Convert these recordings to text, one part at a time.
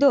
2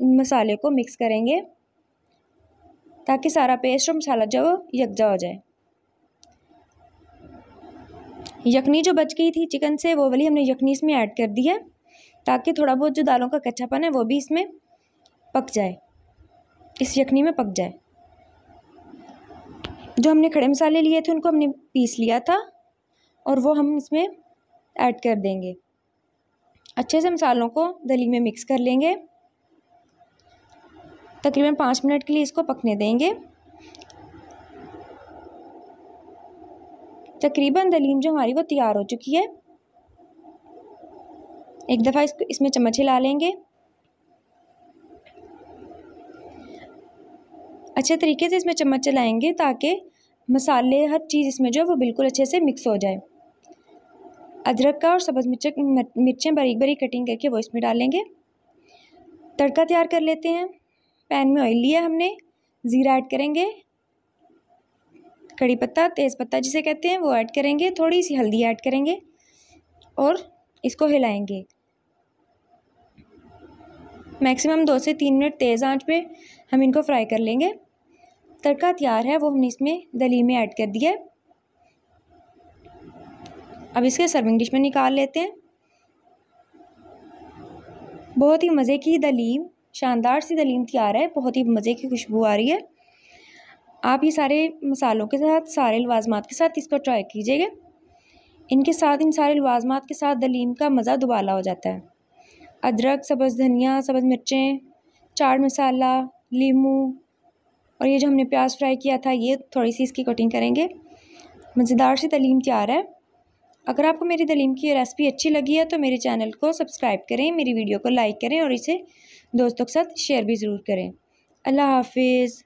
मसाले को मिक्स करेंगे ताकि सारा पेस्ट और मसाला जो है यकजा हो जाए। यखनी जो बच गई थी चिकन से वो वाली हमने यखनी इसमें ऐड कर दी है ताकि थोड़ा बहुत जो दालों का कच्चापन है वो भी इसमें पक जाए, इस यखनी में पक जाए। जो हमने खड़े मसाले लिए थे उनको हमने पीस लिया था और वो हम इसमें ऐड कर देंगे। अच्छे से मसालों को दली में मिक्स कर लेंगे। तकरीबन 5 मिनट के लिए इसको पकने देंगे। तकरीबन दलीम जो हमारी वो तैयार हो चुकी है। एक दफ़ा इसमें चम्मच हिला लेंगे। अच्छे तरीके से इसमें चम्मच चलाएंगे ताकि मसाले हर चीज़ इसमें जो है वो बिल्कुल अच्छे से मिक्स हो जाए। अदरक का और सब्ज़ मिर्चें बारीक बारीक कटिंग करके वो इसमें डालेंगे। तड़का तैयार कर लेते हैं। पैन में ऑयल लिया हमने, ज़ीरा ऐड करेंगे, कड़ी पत्ता तेज़पत्ता जिसे कहते हैं वो ऐड करेंगे, थोड़ी सी हल्दी ऐड करेंगे और इसको हिलाएंगे। मैक्सिमम 2 से 3 मिनट तेज़ आंच पे हम इनको फ्राई कर लेंगे। तड़का तैयार है वो हमने इसमें दली में ऐड कर दिया है। अब इसके सर्विंग डिश में निकाल लेते हैं। बहुत ही मज़े की दलीम, शानदार सी दलीम तैयार है। बहुत ही मज़े की खुशबू आ रही है। आप ये सारे मसालों के साथ, सारे लवाजमात के साथ इसको ट्राई कीजिएगा। इनके साथ, इन सारे लवाजमात के साथ दलीम का मज़ा दुबाला हो जाता है। अदरक, सब्ज़ धनिया, सब्ज़ मिर्चें, चाट मसाला, लीमू और ये जो हमने प्याज फ्राई किया था ये थोड़ी सी इसकी कटिंग करेंगे। मज़ेदार सी दलीम तैयार है। अगर आपको मेरी दलीम की रेसिपी अच्छी लगी है तो मेरे चैनल को सब्सक्राइब करें, मेरी वीडियो को लाइक करें और इसे दोस्तों के साथ शेयर भी ज़रूर करें। अल्लाह हाफिज़।